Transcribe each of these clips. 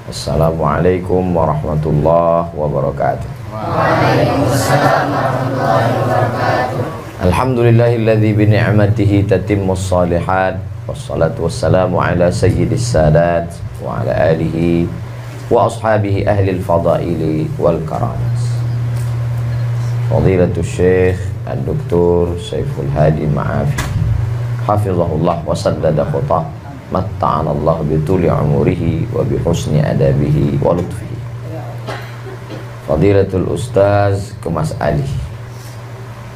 Assalamualaikum warahmatullahi wabarakatuh. Waalaikumsalam warahmatullahi wabarakatuh. Alhamdulillahilladzi bi ni'matihi tatimmus shalihat. Wassalatu wassalamu ala sayyidis sadat wa ala alihi wa ashabihi ahlil fadaili wal karamat. Fadilatul Syekh Ad-Doktor Saiful Hadi Ma'afi hafizahullah wa saddada khutah. Matta'anallah bituli umurihi wa bihusni adabihi wa lutfihi. Fadilatul Ustaz Kemas Ali,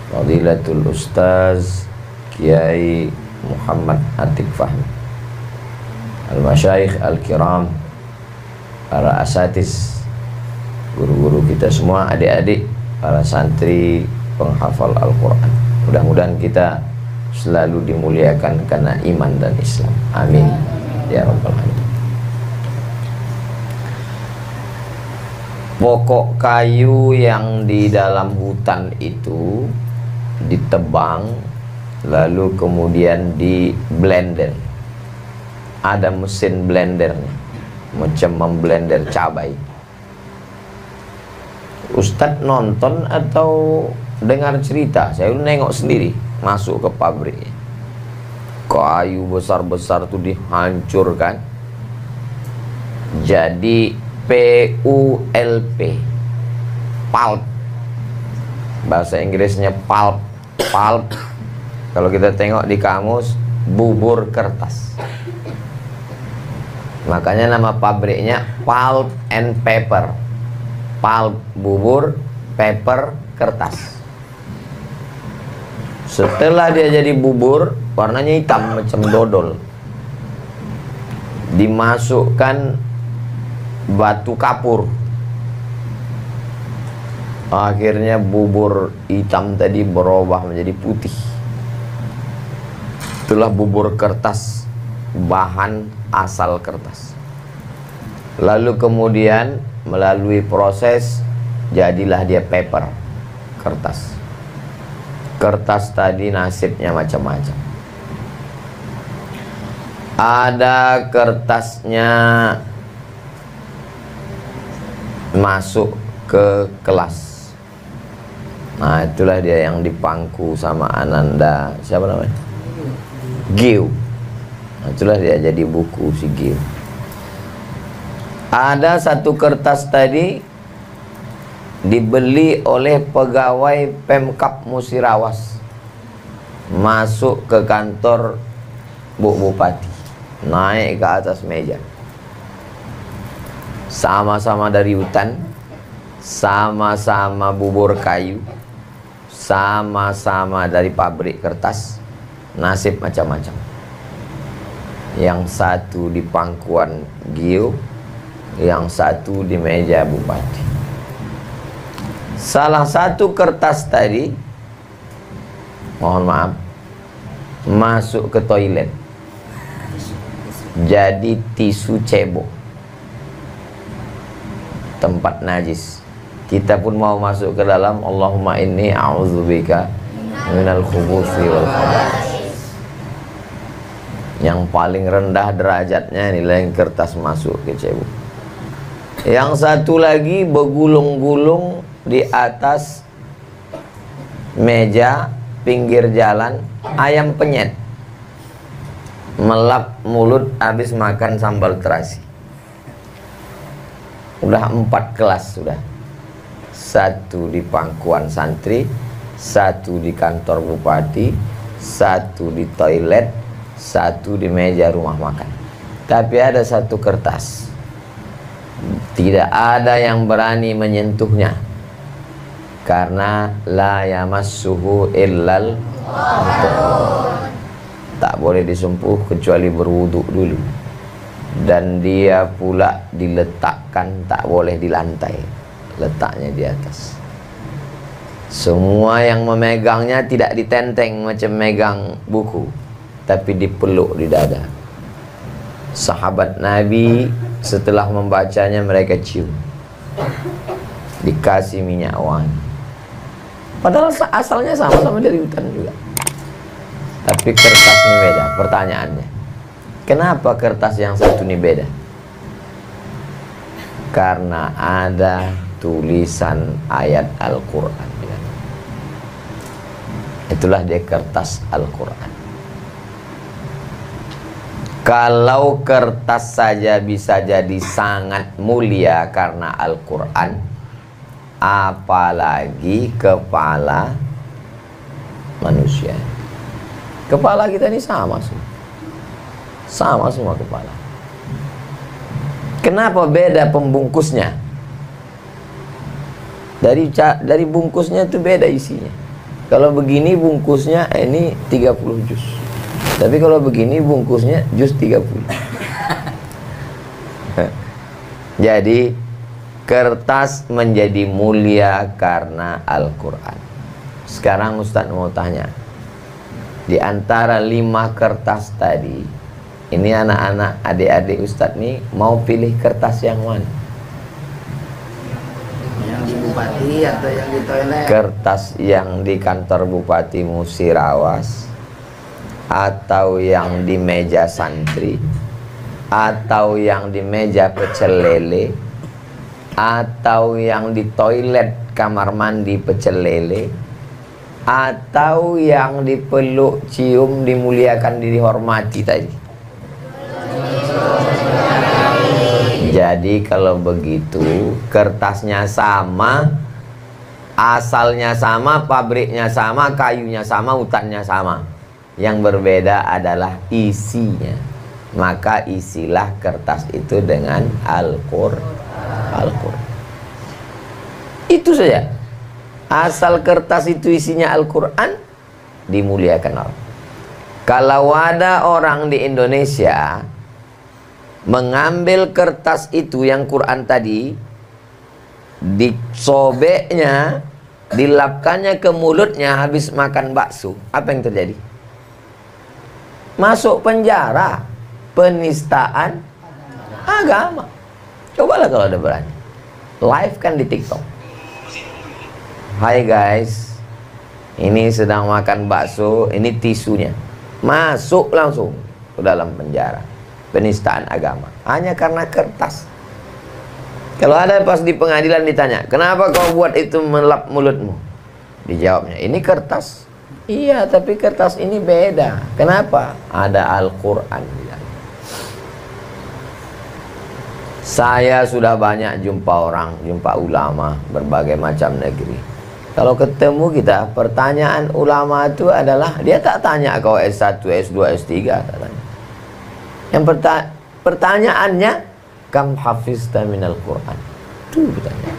Fadilatul Ustaz Kiai Muhammad Atik Fahmi, Al-Masyaikh Al-Kiram, para asatiz, guru-guru kita semua, adik-adik, para santri penghafal Al-Quran. Mudah-mudahan kita selalu dimuliakan karena iman dan Islam. Amin ya rabbal alamin. Pokok kayu yang di dalam hutan itu ditebang, lalu kemudian di blender. Ada mesin blendernya, macam memblender cabai. Ustadz nonton atau dengar cerita? Saya nengok sendiri, masuk ke pabrik, kayu besar-besar itu dihancurkan jadi PULP, pulp, bahasa Inggrisnya pulp. Pulp kalau kita tengok di kamus, bubur kertas. Makanya nama pabriknya Pulp and Paper. Pulp bubur, paper kertas. Setelah dia jadi bubur, warnanya hitam macam dodol, dimasukkan batu kapur. Akhirnya bubur hitam tadi berubah menjadi putih. Itulah bubur kertas, bahan asal kertas. Lalu kemudian melalui proses jadilah dia paper, kertas. Kertas tadi nasibnya macam-macam. Ada kertasnya masuk ke kelas. Nah, itulah dia yang dipangku sama Ananda, siapa namanya? Giu. Nah, itulah dia jadi buku si Giu. Ada satu kertas tadi dibeli oleh pegawai Pemkab Musirawas, masuk ke kantor Bu Bupati, naik ke atas meja. Sama-sama dari hutan, sama-sama bubur kayu, sama-sama dari pabrik kertas, nasib macam-macam. Yang satu di pangkuan Giu, yang satu di meja Bupati. Salah satu kertas tadi, mohon maaf, masuk ke toilet jadi tisu cebok, tempat najis. Kita pun mau masuk ke dalam, Allahumma inni a'udzubika minal khubuthi wal khaba'ith. Yang paling rendah derajatnya nilai kertas masuk ke cebok. Yang satu lagi bergulung-gulung di atas meja pinggir jalan, ayam penyet, melap mulut habis makan sambal terasi. Udah 4 kelas sudah. Satu di pangkuan santri, satu di kantor bupati, satu di toilet, satu di meja rumah makan. Tapi ada satu kertas, tidak ada yang berani menyentuhnya, karena la yamassuhu illal mutahharun. Tak boleh disentuh kecuali berwuduk dulu. Dan dia pula diletakkan, tak boleh di lantai, letaknya di atas. Semua yang memegangnya tidak ditenteng macam megang buku, tapi dipeluk di dada. Sahabat Nabi setelah membacanya mereka cium, dikasih minyak wangi. Padahal asalnya sama-sama dari hutan juga. Tapi kertas ini beda. Pertanyaannya, kenapa kertas yang satu ini beda? Karena ada tulisan ayat Al-Quran. Itulah dia kertas Al-Quran. Kalau kertas saja bisa jadi sangat mulia karena Al-Quran, apalagi kepala manusia. Kepala kita ini sama semua. Sama semua kepala. Kenapa beda pembungkusnya? Dari bungkusnya itu beda isinya. Kalau begini bungkusnya ini 30 juz. Tapi kalau begini bungkusnya juz 30. Jadi kertas menjadi mulia karena Al-Quran. Sekarang Ustadz mau tanya, di antara 5 kertas tadi, ini anak-anak adik-adik Ustadz nih mau pilih kertas yang mana? Yang di bupati atau yang di toilet? Kertas yang di kantor Bupati Musirawas, atau yang di meja santri, atau yang di meja pecel lele, atau yang di toilet kamar mandi pecel lele, atau yang dipeluk, cium, dimuliakan, dihormati tadi. Jadi kalau begitu kertasnya sama, asalnya sama, pabriknya sama, kayunya sama, hutannya sama. Yang berbeda adalah isinya. Maka isilah kertas itu dengan Al-Quran. Itu saja. Asal kertas itu isinya Al-Quran, dimuliakan orang. Kalau ada orang di Indonesia mengambil kertas itu yang Quran tadi, disobeknya, dilapkannya ke mulutnya habis makan bakso, apa yang terjadi? Masuk penjara, penistaan agama. Cobalah kalau ada berani. Live kan di TikTok. Hai guys, ini sedang makan bakso, ini tisunya. Masuk langsung ke dalam penjara. Penistaan agama hanya karena kertas. Kalau ada pas di pengadilan ditanya, kenapa kau buat itu melap mulutmu? Dijawabnya, ini kertas. Iya, tapi kertas ini beda. Kenapa? Ada Al-Quran. Saya sudah banyak jumpa orang, jumpa ulama berbagai macam negeri. Kalau ketemu kita, pertanyaan ulama itu adalah, dia tak tanya kau S1, S2, S3, tak tanya. Yang pertanyaannya, kam hafizta minal Quran? Itu bertanya.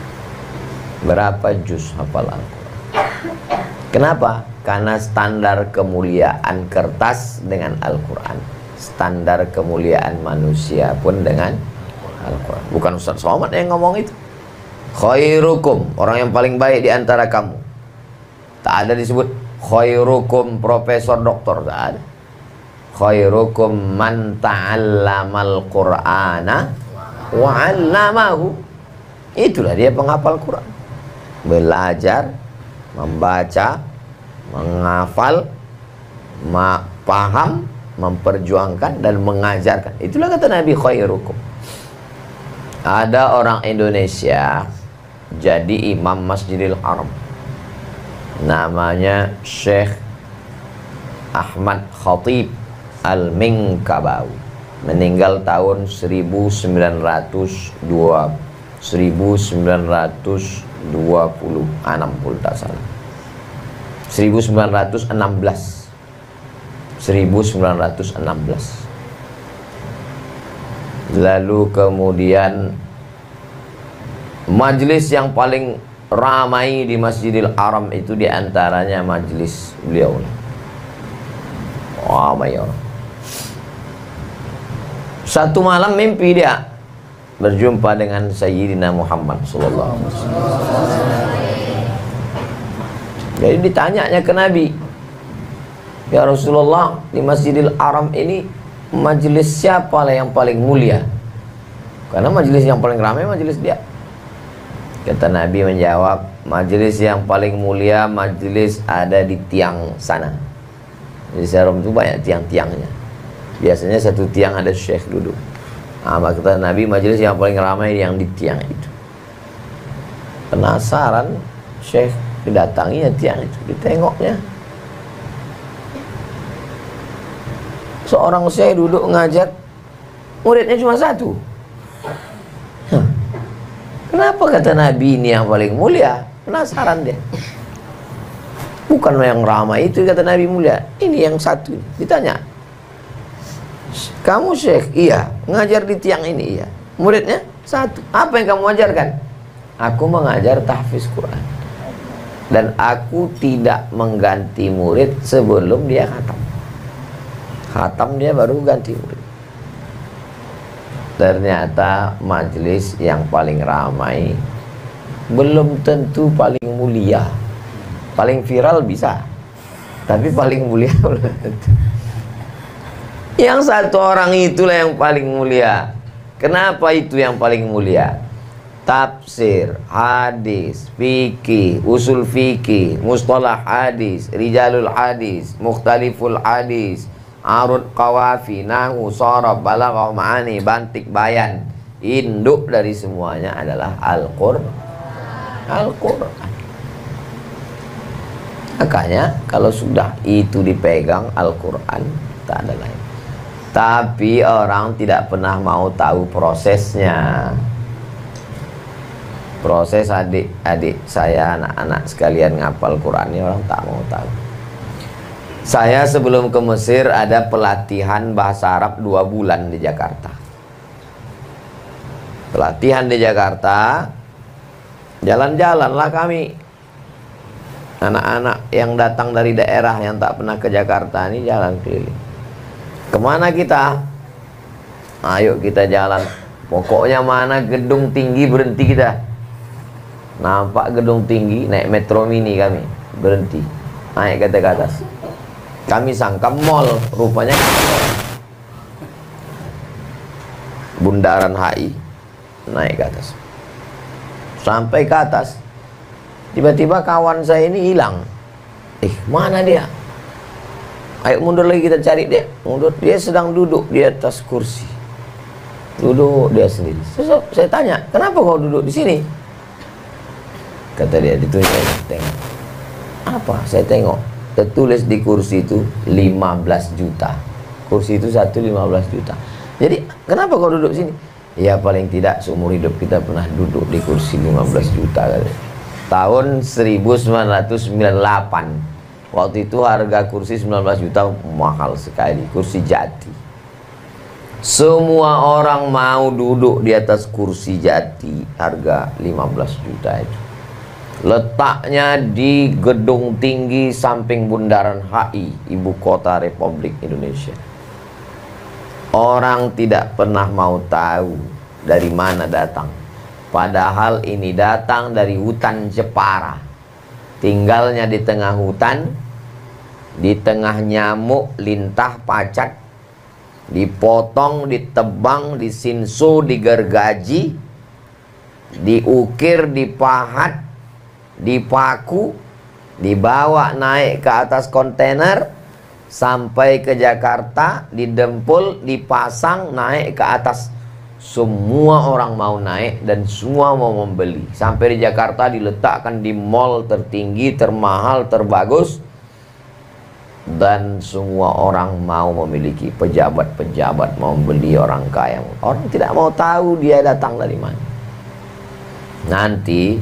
Berapa juz hafal Al-Quran? Kenapa? Karena standar kemuliaan kertas dengan Al-Quran, standar kemuliaan manusia pun dengan Al-Quran. Bukan Ustaz Somad yang ngomong itu. Khairukum, orang yang paling baik di antara kamu. Tak ada disebut khairukum profesor doktor, tak ada. Khairukum man ta'allamal Qur'ana wa 'allamahu. Itulah dia penghafal Quran. Belajar, membaca, menghafal, paham, memperjuangkan dan mengajarkan. Itulah kata Nabi, khairukum. Ada orang Indonesia jadi imam Masjidil Haram, namanya Syekh Ahmad Khatib Al-Minkabawi, meninggal tahun 1920 tak salah, 1916. Lalu kemudian majelis yang paling ramai di Masjidil Haram itu diantaranya majelis beliau. Ramai orang. Satu malam mimpi dia berjumpa dengan Sayyidina Muhammad sallallahu alaihi wasallam. Jadi ditanyanya ke Nabi, ya Rasulullah, di Masjidil Haram ini majelis siapa lah yang paling mulia? Karena majelis yang paling ramai majelis dia. Kata Nabi menjawab, majelis yang paling mulia majelis ada di tiang sana. Di Haram itu banyak tiang-tiangnya. Biasanya satu tiang ada syekh duduk, Kata Nabi, majelis yang paling ramai yang di tiang itu. Penasaran Syekh didatangi tiang itu, ditengoknya. Seorang Syekh duduk ngajar, muridnya cuma satu. Kenapa kata Nabi ini yang paling mulia? Penasaran dia. Bukan yang ramai itu kata Nabi mulia, ini yang satu. Ditanya, kamu Syekh? Iya. Ngajar di tiang ini? Iya. Muridnya satu. Apa yang kamu ajarkan? Aku mengajar tahfiz Quran. Dan aku tidak mengganti murid sebelum dia khatam. Khatam dia baru ganti murid. Ternyata majelis yang paling ramai belum tentu paling mulia. Paling viral bisa, tapi paling mulia belum tentu. Yang satu orang itulah yang paling mulia. Kenapa itu yang paling mulia? Tafsir, hadis, fikih, usul fikih, mustalah hadis, rijalul hadis, mukhtaliful hadis, arud qawafi, nahu, sharaf, balaghah, ma'ani, bantik, bayan. Induk dari semuanya adalah Al-Qur'an. Makanya kalau sudah itu dipegang Al-Quran, tak ada lain. Tapi orang tidak pernah mau tahu prosesnya. Proses adik-adik saya, anak-anak sekalian ngapal Quran ini orang tak mau tahu. Saya sebelum ke Mesir ada pelatihan bahasa Arab 2 bulan di Jakarta. Pelatihan di Jakarta, jalan-jalanlah kami. Anak-anak yang datang dari daerah yang tak pernah ke Jakarta ini jalan keliling. Kemana kita? Ayo kita jalan. Pokoknya mana gedung tinggi berhenti kita. Nampak gedung tinggi, naik metro mini kami, berhenti. Naik ke atas. Kami sangka mall, rupanya Bundaran HI. Naik ke atas. Sampai ke atas. Tiba-tiba kawan saya ini hilang. Mana dia? Ayo mundur lagi kita cari dia. Mundur. Dia sedang duduk di atas kursi. Duduk dia sendiri. Saya tanya, kenapa kau duduk di sini? Kata dia, ditunjuk. Tengok. Apa? Saya tengok. Tertulis di kursi itu 15 juta. Kursi itu 15 juta. Jadi, kenapa kau duduk sini? Ya paling tidak seumur hidup kita pernah duduk di kursi 15 juta. Tahun 1998. Waktu itu harga kursi 19 juta mahal sekali. Kursi jati. Semua orang mau duduk di atas kursi jati. Harga 15 juta itu. Letaknya di gedung tinggi samping Bundaran HI, ibu kota Republik Indonesia. Orang tidak pernah mau tahu dari mana datang. Padahal ini datang dari hutan Jepara. Tinggalnya di tengah hutan, di tengah nyamuk, lintah, pacat, dipotong, ditebang, disinso, digergaji, diukir, dipahat, dipaku, dibawa naik ke atas kontainer, sampai ke Jakarta, didempul, dipasang, naik ke atas. Semua orang mau naik dan semua mau membeli. Sampai di Jakarta diletakkan di mall tertinggi, termahal, terbagus. Dan semua orang mau memiliki, pejabat-pejabat mau membeli, orang kaya. Orang tidak mau tahu dia datang dari mana. Nanti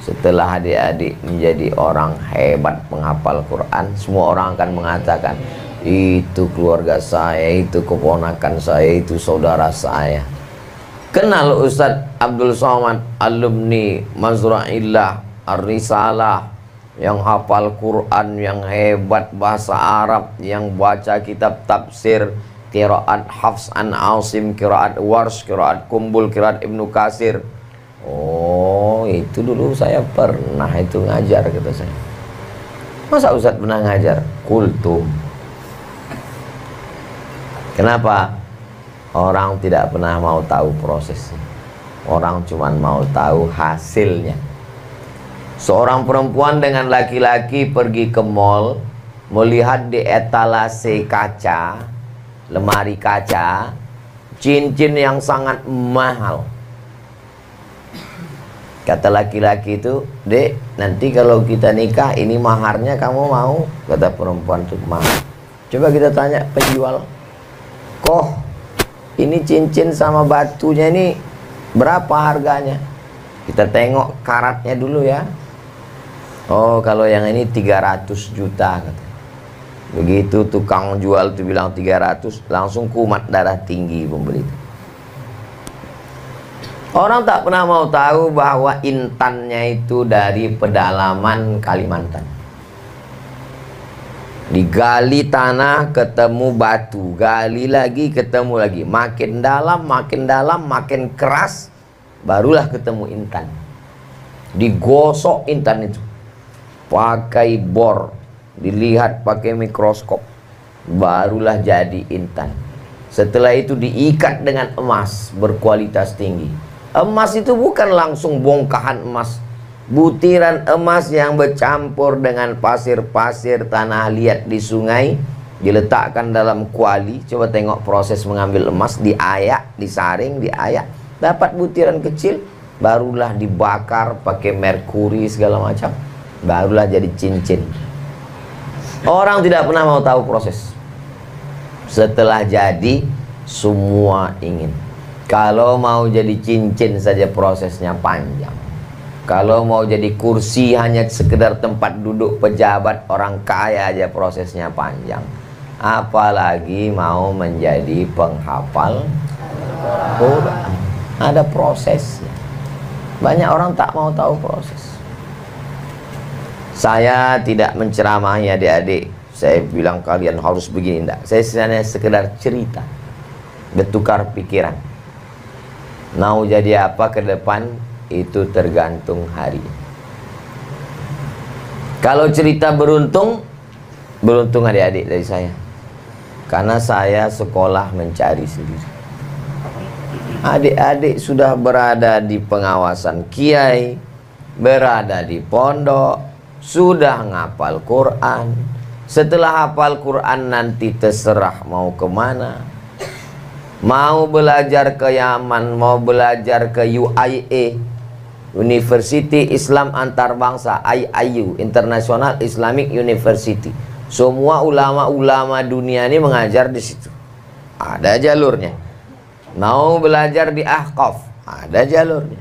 setelah adik-adik menjadi orang hebat penghafal Quran, semua orang akan mengatakan, itu keluarga saya, itu keponakan saya, itu saudara saya. Kenal Ustadz Abdul Somad, alumni Mazra'illah Ar-Risalah, yang hafal Quran, yang hebat bahasa Arab, yang baca kitab tafsir, qiraat Hafs an Asim, qiraat Warsh, qiraat Kumbul, qiraat Ibnu Katsir. Oh, itu dulu saya pernah itu ngajar, kata saya. Masa Ustadz pernah ngajar? Kultum. Kenapa? Orang tidak pernah mau tahu prosesnya. Orang cuma mau tahu hasilnya. Seorang perempuan dengan laki-laki pergi ke mall, melihat di etalase kaca, lemari kaca, cincin yang sangat mahal. Kata laki-laki itu, "Dek, nanti kalau kita nikah ini maharnya kamu mau?" Kata perempuan itu, "Mau." Coba kita tanya penjual, "Kok ini cincin sama batunya ini berapa harganya?" Kita tengok karatnya dulu ya. "Oh, kalau yang ini 300 juta," kata. Begitu tukang jual itu bilang 300, langsung kumat darah tinggi pembeli itu. Orang tak pernah mau tahu bahwa intannya itu dari pedalaman Kalimantan. Digali tanah, ketemu batu, gali lagi, ketemu lagi. Makin dalam, makin keras, barulah ketemu intan. Digosok intan itu, pakai bor, dilihat pakai mikroskop, barulah jadi intan. Setelah itu diikat dengan emas berkualitas tinggi. Emas itu bukan langsung bongkahan emas, butiran emas yang bercampur dengan pasir-pasir tanah liat di sungai, diletakkan dalam kuali. Coba tengok proses mengambil emas, diayak, disaring, diayak, dapat butiran kecil, barulah dibakar pakai merkuri segala macam, barulah jadi cincin. Orang tidak pernah mau tahu proses. Setelah jadi, semua ingin. Kalau mau jadi cincin saja prosesnya panjang. Kalau mau jadi kursi hanya sekedar tempat duduk pejabat orang kaya aja prosesnya panjang. Apalagi mau menjadi penghafal Quran. Ada prosesnya. Banyak orang tak mau tahu proses. Saya tidak menceramahi adik-adik. Saya bilang kalian harus begini, enggak. Saya hanya sekedar cerita, bertukar pikiran. Mau jadi apa ke depan itu tergantung hari. Kalau cerita beruntung, beruntung adik-adik dari saya, karena saya sekolah mencari sendiri. Adik-adik sudah berada di pengawasan kiai, berada di pondok, sudah ngapal Quran. Setelah hafal Quran nanti terserah mau kemana. Mau belajar ke Yaman, mau belajar ke UIA, University Islam Antarbangsa, IIU, International Islamic University. Semua ulama-ulama dunia ini mengajar di situ. Ada jalurnya. Mau belajar di Ahqaf, ada jalurnya.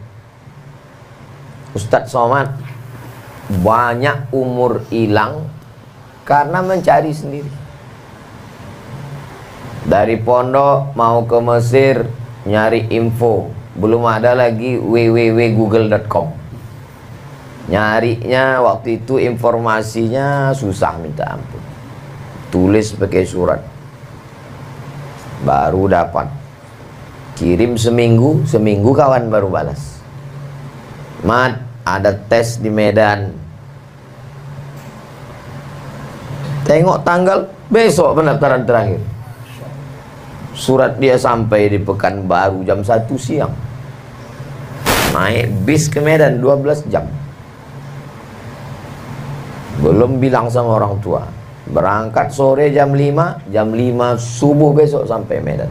Ustadz Somad banyak umur hilang karena mencari sendiri. Dari pondok mau ke Mesir nyari info, belum ada lagi www.google.com. Nyarinya waktu itu informasinya susah minta ampun. Tulis pakai surat, baru dapat. Kirim seminggu kawan baru balas. Mat, ada tes di Medan. Tengok tanggal, besok pendaftaran terakhir. Surat dia sampai di Pekanbaru jam 1 siang. Naik bis ke Medan 12 jam. Belum bilang sama orang tua. Berangkat sore jam 5, jam 5 subuh besok sampai Medan.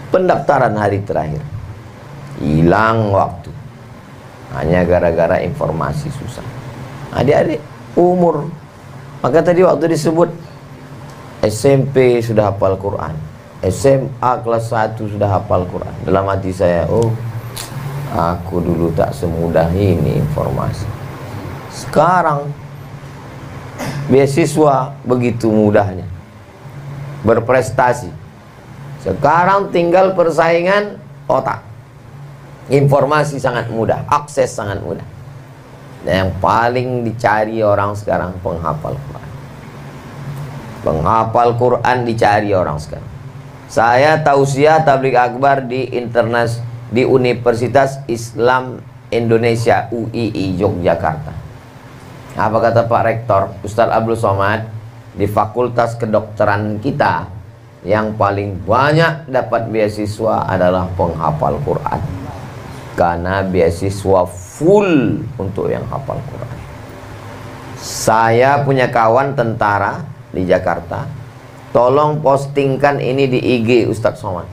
Pendaftaran hari terakhir. Hilang waktu. Hanya gara-gara informasi susah. Adik-adik, umur. Maka tadi waktu disebut SMP sudah hafal Quran, SMA kelas 1 sudah hafal Quran. Dalam hati saya, oh, aku dulu tak semudah ini informasi. Sekarang beasiswa begitu mudahnya, berprestasi. Sekarang tinggal persaingan otak. Informasi sangat mudah, akses sangat mudah. Dan yang paling dicari orang sekarang penghafal Quran. Penghafal Quran dicari orang sekarang. Saya tausiah tabligh akbar di Universitas Islam Indonesia UII Yogyakarta. Apa kata Pak Rektor Ustadz Abdul Somad? Di Fakultas Kedokteran kita yang paling banyak dapat beasiswa adalah penghafal Quran, karena beasiswa full untuk yang hafal Quran. Saya punya kawan tentara di Jakarta. Tolong postingkan ini di IG Ustadz Somad.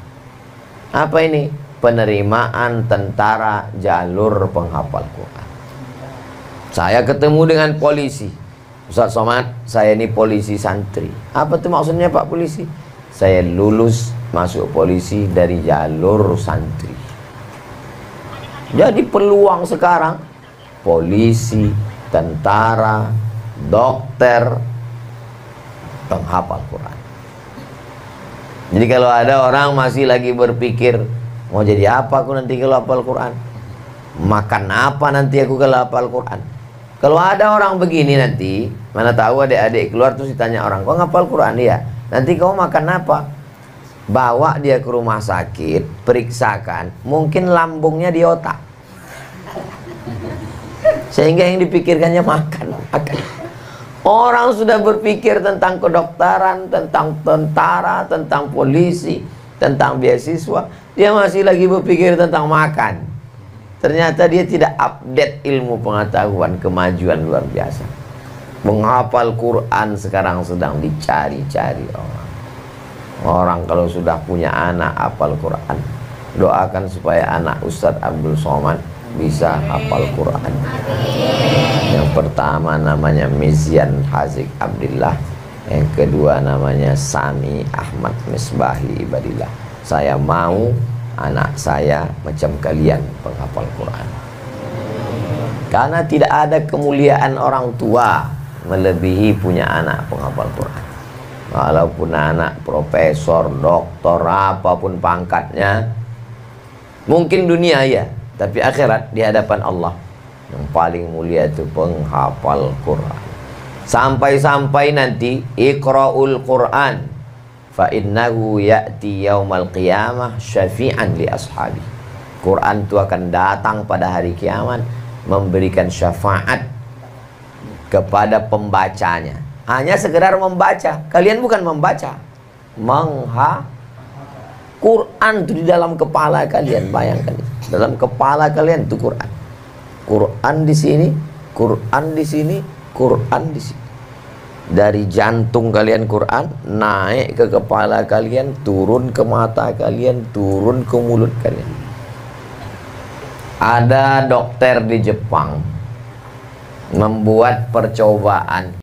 Apa ini? Penerimaan tentara jalur penghafal Quran. Saya ketemu dengan polisi. Ustaz Somad, saya ini polisi santri. Apa tuh maksudnya Pak polisi? Saya lulus masuk polisi dari jalur santri. Jadi peluang sekarang polisi, tentara, dokter, penghafal Quran. Jadi kalau ada orang masih lagi berpikir, mau jadi apa aku nanti kalau hafal Quran? Makan apa nanti aku kalau hafal Quran? Kalau ada orang begini nanti, mana tahu adik-adik keluar terus ditanya orang, kau ngapal Quran? Iya. Nanti kau makan apa? Bawa dia ke rumah sakit, periksakan, mungkin lambungnya di otak. Sehingga yang dipikirkannya makan. Orang sudah berpikir tentang kedokteran, tentang tentara, tentang polisi, tentang beasiswa, dia masih lagi berpikir tentang makan. Ternyata dia tidak update ilmu pengetahuan, kemajuan luar biasa. Menghafal Quran sekarang sedang dicari-cari orang. Orang kalau sudah punya anak hafal Quran, doakan supaya anak Ustadz Abdul Somad bisa hafal Quran. Yang pertama namanya Mizyan Hazik Abdillah, yang kedua namanya Sami Ahmad Misbahi Ibadillah. Saya mau anak saya macam kalian penghafal Quran. Karena tidak ada kemuliaan orang tua melebihi punya anak penghafal Quran. Walaupun anak profesor, doktor, apapun pangkatnya, mungkin dunia ya, tapi akhirat di hadapan Allah yang paling mulia itu penghafal Quran. Sampai-sampai nanti iqra'ul Quran fa innahu ya'ti yaumal qiyamah syafi'an li ashabi. Quran itu akan datang pada hari kiamat memberikan syafaat kepada pembacanya. Hanya sekedar membaca. Kalian bukan membaca, Quran itu di dalam kepala kalian. Bayangkan, dalam kepala kalian itu Quran. Quran di sini, Quran di sini, Quran di sini. Dari jantung kalian Quran naik ke kepala kalian, turun ke mata kalian, turun ke mulut kalian. Ada dokter di Jepang membuat percobaan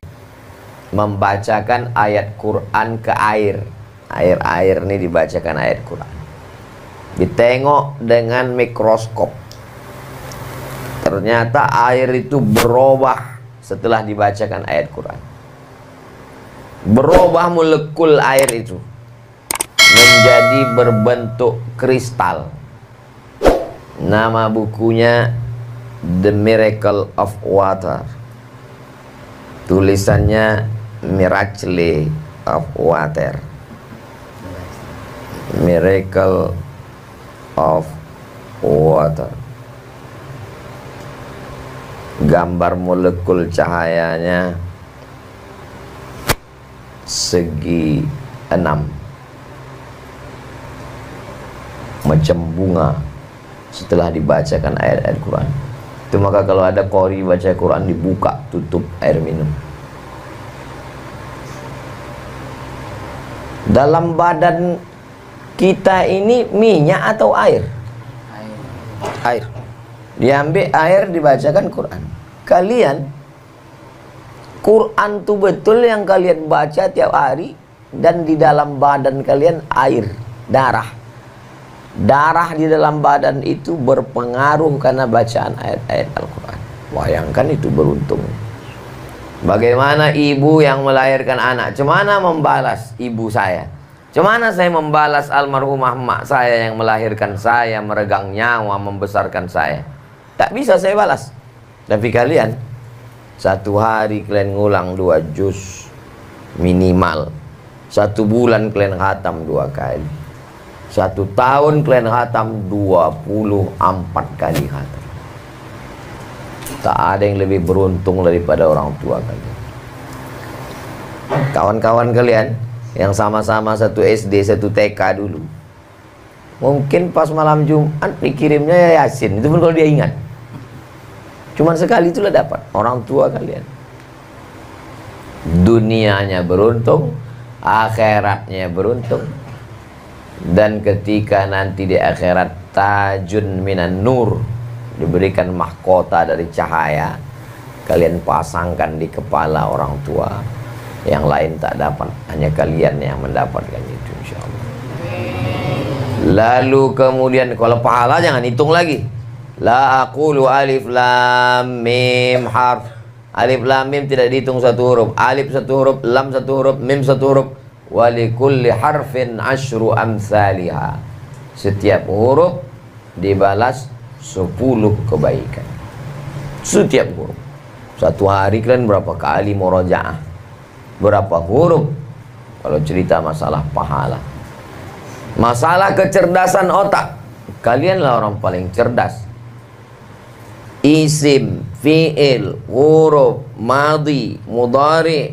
membacakan ayat Quran ke air. Air ini dibacakan ayat Quran. Ditengok dengan mikroskop. Ternyata air itu berubah setelah dibacakan ayat Quran. Berubah molekul air itu menjadi berbentuk kristal. Nama bukunya The Miracle of Water. Tulisannya Miracle of Water. Miracle of Water. Gambar molekul cahayanya segi 6, macam bunga setelah dibacakan ayat-ayat Quran. Itu maka kalau ada qori baca Quran dibuka tutup air minum. Dalam badan kita ini minyak atau air? Air. Diambil air dibacakan Quran. Kalian Quran itu betul yang kalian baca tiap hari, dan di dalam badan kalian air, darah. Darah di dalam badan itu berpengaruh karena bacaan ayat-ayat Al-Quran. Bayangkan itu beruntung. Bagaimana ibu yang melahirkan anak, cemana membalas ibu saya? Cemana saya membalas almarhumah emak saya yang melahirkan saya, meregang nyawa, membesarkan saya? Tak bisa saya balas. Tapi kalian, satu hari kalian ngulang 2 juz minimal. 1 bulan kalian khatam 2 kali. 1 tahun kalian khatam 24 kali khatam. Tak ada yang lebih beruntung daripada orang tua kalian. Kawan-kawan kalian yang sama-sama 1 SD, 1 TK dulu, mungkin pas malam Jumat dikirimnya ya Yasin. Itu pun kalau dia ingat. Cuman sekali itulah dapat. Orang tua kalian dunianya beruntung, akhiratnya beruntung. Dan ketika nanti di akhirat tajun minan nur, diberikan mahkota dari cahaya, kalian pasangkan di kepala orang tua, yang lain tak dapat, hanya kalian yang mendapatkan itu, insyaallah. Lalu kemudian kalau pahala jangan hitung lagi. La aqulu alif lam mim harf. Alif lam mim tidak dihitung satu huruf. Alif satu huruf, lam satu huruf, mim satu huruf. Wa likulli harfin asyru amsalihha. Setiap huruf dibalas 10 kebaikan. Setiap huruf. Satu hari kalian berapa kali murojaah? Berapa huruf? Kalau cerita masalah pahala. Masalah kecerdasan otak, kalianlah orang paling cerdas. Isim, fi'il, huruf, madhi, mudhari,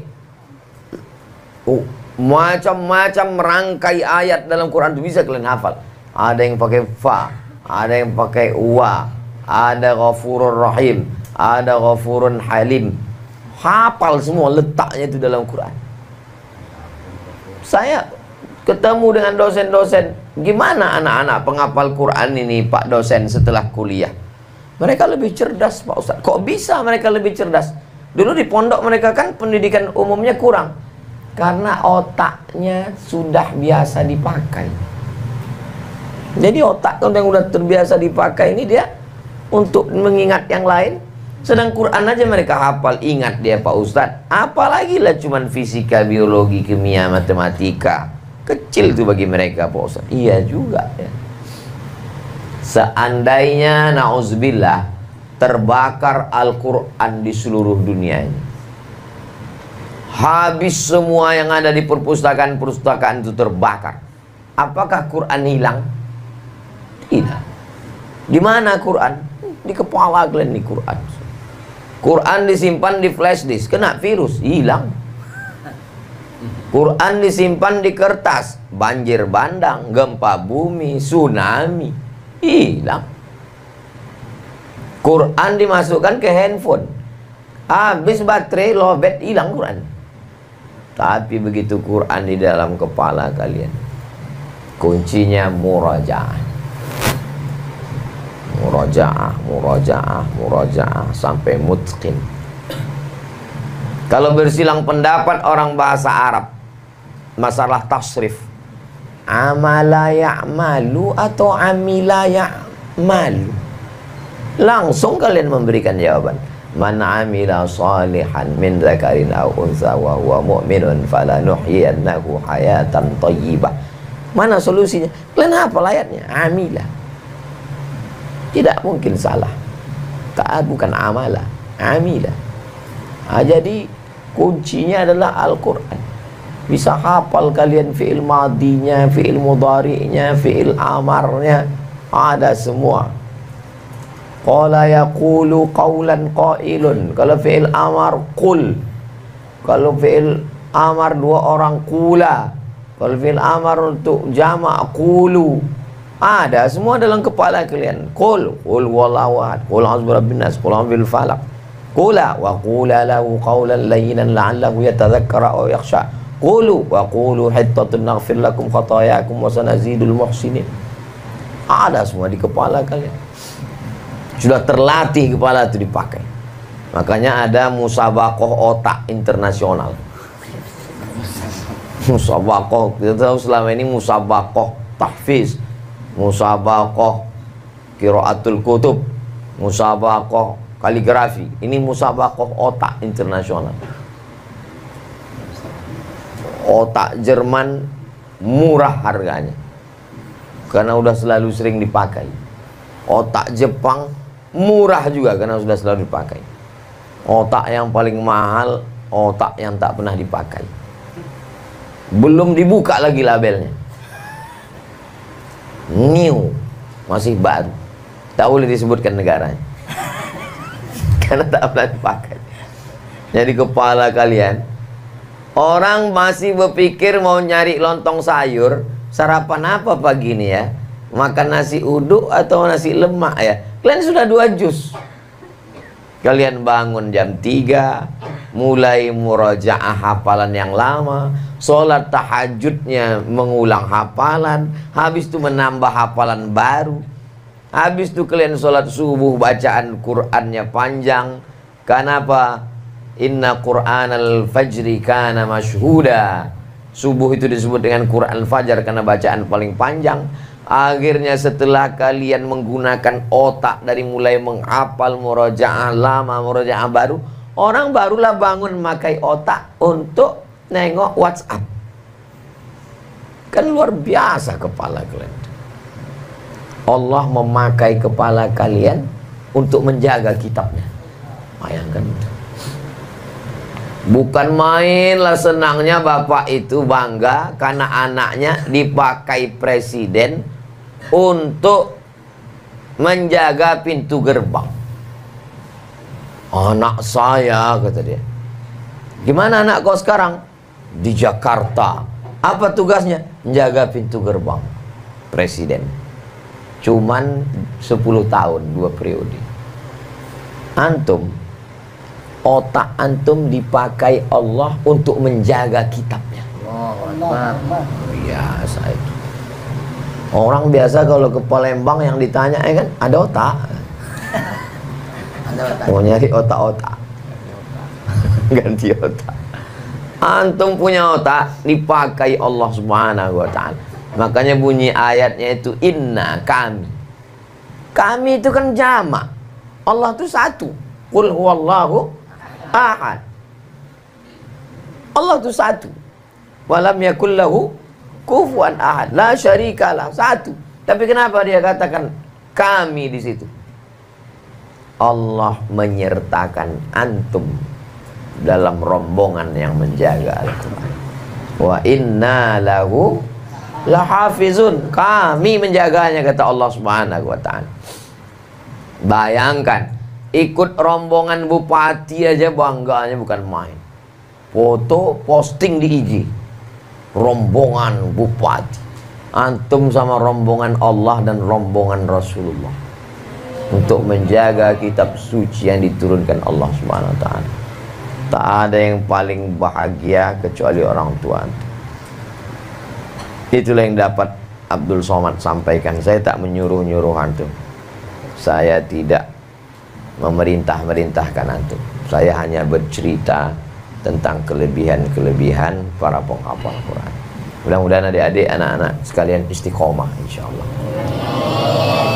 macam-macam rangkai ayat dalam Quran itu bisa kalian hafal. Ada yang pakai fa, ada yang pakai wa, ada ghafurur rahim, ada ghafurun halim. Hafal semua, letaknya itu dalam Quran. Saya ketemu dengan dosen-dosen, gimana anak-anak penghafal Quran ini Pak dosen setelah kuliah? Mereka lebih cerdas Pak Ustaz. Kok bisa mereka lebih cerdas? Dulu di pondok mereka kan pendidikan umumnya kurang, karena otaknya sudah biasa dipakai. Jadi otak yang udah terbiasa dipakai ini dia untuk mengingat yang lain. Sedang Quran aja mereka hafal, ingat dia Pak Ustadz. Apalagi lah cuman fisika, biologi, kimia, matematika. Kecil itu bagi mereka Pak Ustadz. Iya juga ya. Seandainya na'udzubillah terbakar Al-Quran di seluruh dunia ini, habis semua yang ada di perpustakaan-perpustakaan itu terbakar, apakah Quran hilang? Tidak. Di mana Quran? Di kepala kalian di Quran. Quran disimpan di flash disk, kena virus, hilang. Quran disimpan di kertas, banjir bandang, gempa bumi, tsunami, hilang. Quran dimasukkan ke handphone, habis baterai, lowbat, hilang Quran. Tapi begitu Quran di dalam kepala kalian, kuncinya murajaah. Murajaah, murajaah, murajaah sampai mutqin. Kalau bersilang pendapat orang bahasa Arab masalah tasrif, amala ya'malu atau amila ya'malu, langsung kalian memberikan jawaban. Man amila salihan min dzakarin aw untha wa huwa mu'minun falanuhyiyannahu hayatan thayyibah. Mana solusinya? Kalian hafal ayatnya, amila. Tidak mungkin salah. Bukan amala, amila. Jadi kuncinya adalah Al-Quran. Bisa hafal kalian fi'il madinya, fi'il mudhari'nya, fi'il amarnya, ada semua. Qala yaqulu qawlan qailun. Kalau fi'il amar qul. Kalau fi'il amar dua orang qula. Kalau fi'il amar untuk jama' qulu. Ada semua dalam kepala kalian. Qul wallahu ahad, qul a'udzu birabbin nas, qul a'udzu bil falaq. Qula wa qula lahu qawlan layyinan la'allahu yatadhakkara aw yakhsha. Qulu wa qulu hittatun naghfir lakum khatayakum wa sanazidul muhsinin. Ada semua di kepala kalian. Sudah terlatih kepala itu dipakai. Makanya ada musabaqah otak internasional. Musabaqah, kita tahu selama ini musabaqah tahfiz, musabaqah qiraatul kutub, musabaqah kaligrafi. Ini musabaqah otak internasional. Otak Jerman murah harganya karena udah selalu sering dipakai. Otak Jepang murah juga karena sudah selalu dipakai. Otak yang paling mahal, otak yang tak pernah dipakai. Belum dibuka lagi labelnya. New, masih baru, tak boleh disebutkan negaranya karena tak pernah dipakai. Jadi kepala kalian, orang masih berpikir mau nyari lontong sayur, sarapan apa pagi ini ya? Makan nasi uduk atau nasi lemak ya? Kalian sudah 2 jus. Kalian bangun jam 3, mulai murajaah hafalan yang lama, sholat tahajudnya mengulang hafalan, habis itu menambah hafalan baru, habis itu kalian sholat subuh bacaan Qur'annya panjang. Kenapa? Inna Qur'anal fajri kana mashhuda. Subuh itu disebut dengan Qur'an fajar karena bacaan paling panjang. Akhirnya setelah kalian menggunakan otak dari mulai menghafal murajaah lama, murajaah baru, orang barulah bangun memakai otak untuk nengok WhatsApp. Kan luar biasa kepala kalian. Allah memakai kepala kalian untuk menjaga kitabnya. Bayangkan itu. Bukan main lah senangnya bapak itu bangga karena anaknya dipakai presiden untuk menjaga pintu gerbang. Anak saya, kata dia. Gimana anak kau sekarang? Di Jakarta. Apa tugasnya? Menjaga pintu gerbang presiden. Cuman 10 tahun, 2 periode. Antum, otak antum dipakai Allah untuk menjaga kitabnya. Biasa itu. Orang biasa kalau ke Palembang yang ditanya kan ada otak. Mau nyari otak-otak. Ganti otak. Antum punya otak dipakai Allah Subhanahu wa ta'ala. Makanya bunyi ayatnya itu inna, kami. Kami itu kan jamak. Allah itu satu. Qul huwallahu ahad. Allah itu satu. Walam yakul lahu kufuwan ahad. La syarikalah, satu. Tapi kenapa dia katakan kami di situ? Allah menyertakan antum dalam rombongan yang menjaga Al-Quran. Wa inna lahu lahafizun. Kami menjaganya, kata Allah Subhanahu wa ta'ala. Bayangkan, ikut rombongan bupati aja bangganya bukan main. Foto posting di IG. Rombongan bupati. Antum sama rombongan Allah dan rombongan Rasulullah untuk menjaga kitab suci yang diturunkan Allah Subhanahu wa ta'ala. Tak ada yang paling bahagia kecuali orang tua. Itulah yang dapat Abdul Somad sampaikan. Saya tak menyuruh-nyuruh antum. Saya tidak memerintah-merintahkan antum. Saya hanya bercerita tentang kelebihan-kelebihan para penghafal Quran. Mudah-mudahan adik-adik, anak-anak sekalian istiqomah insyaallah.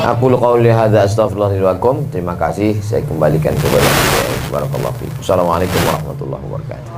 Aku qauli hadza astaghfirullah lakum. Terima kasih, saya kembalikan kepada barakallahu fiik. Assalamualaikum warahmatullahi wabarakatuh.